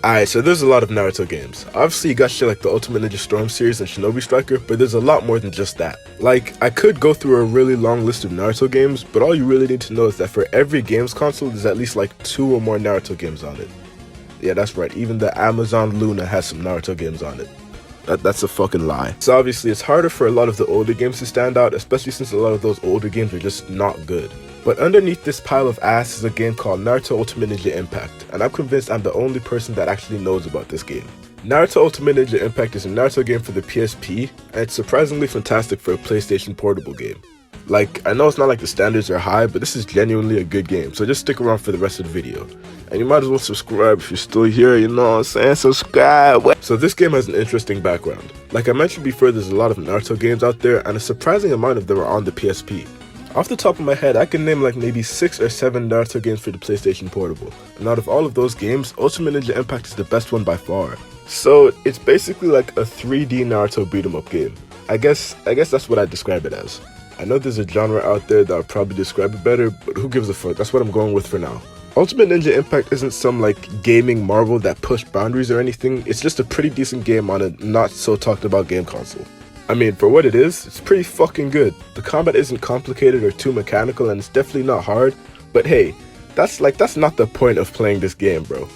Alright, so there's a lot of Naruto games. Obviously you got shit like the Ultimate Ninja Storm series and Shinobi Striker, but there's a lot more than just that. Like, I could go through a really long list of Naruto games, but all you really need to know is that for every games console, there's at least like 2 or more Naruto games on it. Yeah, that's right, even the Amazon Luna has some Naruto games on it. That's a fucking lie. So obviously it's harder for a lot of the older games to stand out, especially since a lot of those older games are just not good. But underneath this pile of ass is a game called Naruto Ultimate Ninja Impact, and I'm convinced I'm the only person that actually knows about this game. Naruto Ultimate Ninja Impact is a Naruto game for the PSP, and it's surprisingly fantastic for a PlayStation portable game. Like, I know it's not like the standards are high, but this is genuinely a good game, so just stick around for the rest of the video. And you might as well subscribe if you're still here, you know what I'm saying? Subscribe! So this game has an interesting background. Like I mentioned before, there's a lot of Naruto games out there, and a surprising amount of them are on the PSP. Off the top of my head, I can name like maybe 6 or 7 Naruto games for the PlayStation Portable. And out of all of those games, Ultimate Ninja Impact is the best one by far. So it's basically like a 3D Naruto beat 'em up game. I guess that's what I'd describe it as. I know there's a genre out there that would probably describe it better, but who gives a fuck? That's what I'm going with for now. Ultimate Ninja Impact isn't some like gaming marvel that pushed boundaries or anything. It's just a pretty decent game on a not so talked about game console. I mean, for what it is, it's pretty fucking good. The combat isn't complicated or too mechanical, and it's definitely not hard, but hey, that's not the point of playing this game, bro.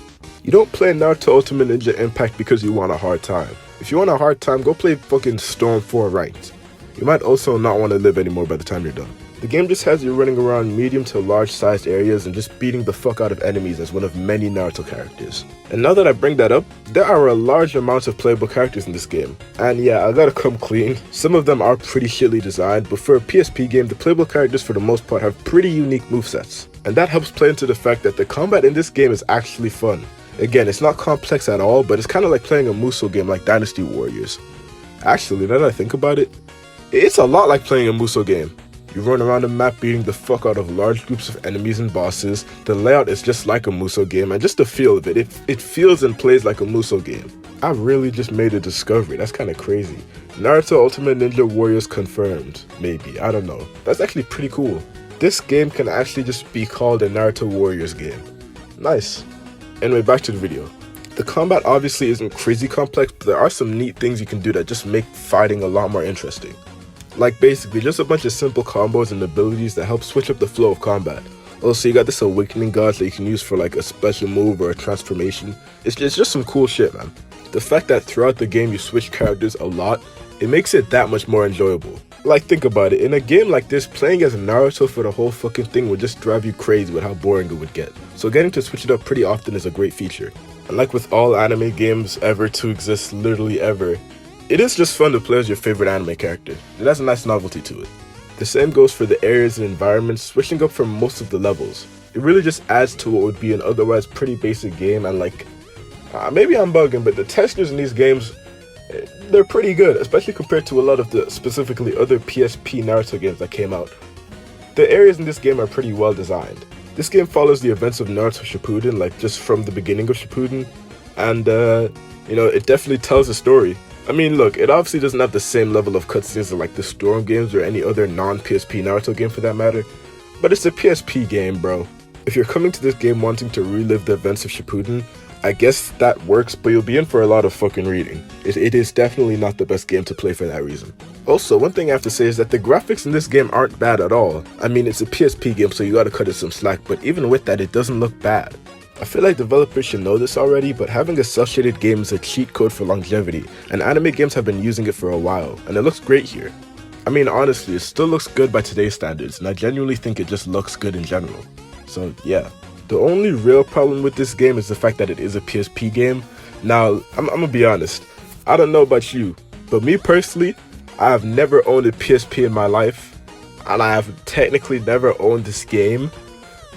You don't play Naruto Ultimate Ninja Impact because you want a hard time. If you want a hard time, go play fucking Storm 4 Ranked. You might also not want to live anymore by the time you're done. The game just has you running around medium to large sized areas and just beating the fuck out of enemies as one of many Naruto characters. And now that I bring that up, there are a large amount of playable characters in this game. And yeah, I gotta come clean, some of them are pretty shitly designed, but for a PSP game, the playable characters for the most part have pretty unique movesets. And that helps play into the fact that the combat in this game is actually fun. Again, it's not complex at all, but it's kinda like playing a Musou game like Dynasty Warriors. Actually, now that I think about it, it's a lot like playing a Musou game. You run around the map beating the fuck out of large groups of enemies and bosses. The layout is just like a Musou game, and just the feel of it, it feels and plays like a Musou game. I really just made a discovery, that's kinda crazy. Naruto Ultimate Ninja Warriors confirmed, maybe, I don't know. That's actually pretty cool. This game can actually just be called a Naruto Warriors game. Nice. Anyway, back to the video. The combat obviously isn't crazy complex, but there are some neat things you can do that just make fighting a lot more interesting. Like basically just a bunch of simple combos and abilities that help switch up the flow of combat. Also, you got this awakening gauge that you can use for like a special move or a transformation. It's just some cool shit, man. The fact that throughout the game you switch characters a lot, it makes it that much more enjoyable. Like, think about it, in a game like this, playing as Naruto for the whole fucking thing would just drive you crazy with how boring it would get. So getting to switch it up pretty often is a great feature. And like with all anime games ever to exist, literally ever, it is just fun to play as your favorite anime character. It has a nice novelty to it. The same goes for the areas and environments, switching up from most of the levels. It really just adds to what would be an otherwise pretty basic game, and like, maybe I'm bugging, but the textures in these games, they're pretty good, especially compared to a lot of the specifically other PSP Naruto games that came out. The areas in this game are pretty well designed. This game follows the events of Naruto Shippuden, like just from the beginning of Shippuden, and you know, it definitely tells a story. I mean, look, it obviously doesn't have the same level of cutscenes as like the Storm games or any other non-PSP Naruto game for that matter, but it's a PSP game, bro. If you're coming to this game wanting to relive the events of Shippuden, I guess that works, but you'll be in for a lot of fucking reading. It is definitely not the best game to play for that reason. Also, one thing I have to say is that the graphics in this game aren't bad at all. I mean, it's a PSP game, so you gotta cut it some slack, but even with that, it doesn't look bad. I feel like developers should know this already, but having a cel-shaded game is a cheat code for longevity, and anime games have been using it for a while, and it looks great here. I mean, honestly, it still looks good by today's standards, and I genuinely think it just looks good in general. So yeah. The only real problem with this game is the fact that it is a PSP game. Now, I'm gonna be honest, I don't know about you, but me personally, I have never owned a PSP in my life, and I have technically never owned this game,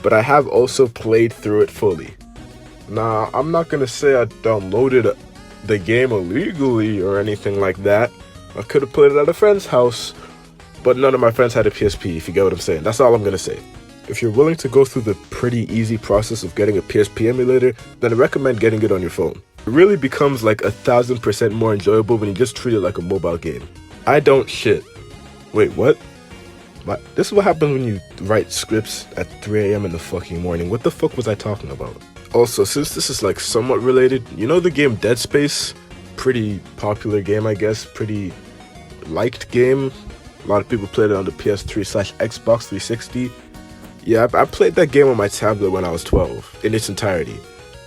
but I have also played through it fully. Now, I'm not gonna say I downloaded the game illegally or anything like that. I could have played it at a friend's house, but none of my friends had a PSP, if you get what I'm saying. That's all I'm gonna say. If you're willing to go through the pretty easy process of getting a PSP emulator, then I recommend getting it on your phone. It really becomes like 1000% more enjoyable when you just treat it like a mobile game. I don't shit. Wait, what? This is what happens when you write scripts at 3 AM in the fucking morning. What the fuck was I talking about? Also, since this is like somewhat related, you know the game Dead Space? Pretty popular game, I guess. Pretty liked game. A lot of people played it on the PS3/Xbox 360. Yeah, I played that game on my tablet when I was 12 in its entirety.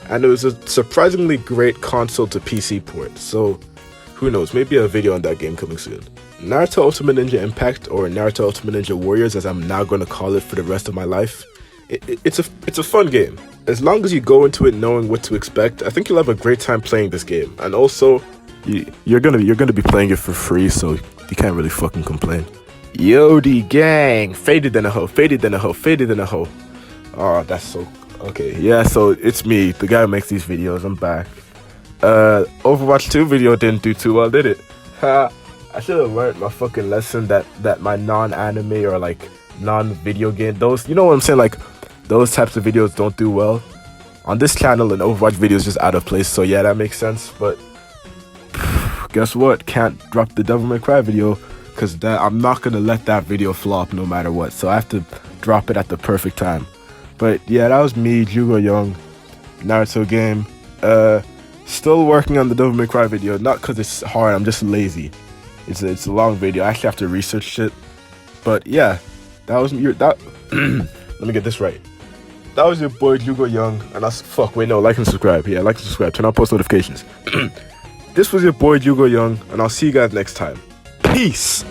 And it was a surprisingly great console to PC port, so who knows, maybe a video on that game coming soon. Naruto Ultimate Ninja Impact, or Naruto Ultimate Ninja Warriors as I'm now going to call it for the rest of my life, it's a fun game. As long as you go into it knowing what to expect, I think you'll have a great time playing this game. And also, you're gonna be playing it for free, so you can't really fucking complain. Yo, the gang, faded than a hoe, faded than a hoe, faded than a hoe. Oh, that's so okay. Yeah, so it's me, the guy who makes these videos. I'm back. Overwatch 2 video didn't do too well, did it? Ha! I should have learned my fucking lesson that my non-anime or like non-video game, those, you know what I'm saying, like those types of videos don't do well. On this channel, an Overwatch video is just out of place, so yeah, that makes sense. But guess what? Can't drop the Devil May Cry video because I'm not gonna let that video flop no matter what. So I have to drop it at the perfect time. But yeah, that was me, Jugo Young, Naruto game. Still working on the Devil May Cry video, not because it's hard. I'm just lazy. It's a long video. I actually have to research shit. But yeah, that was your that. Let me get this right. That was your boy Jugo Young, and like and subscribe. Yeah, like and subscribe. Turn on post notifications. This was your boy Jugo Young, and I'll see you guys next time. Peace.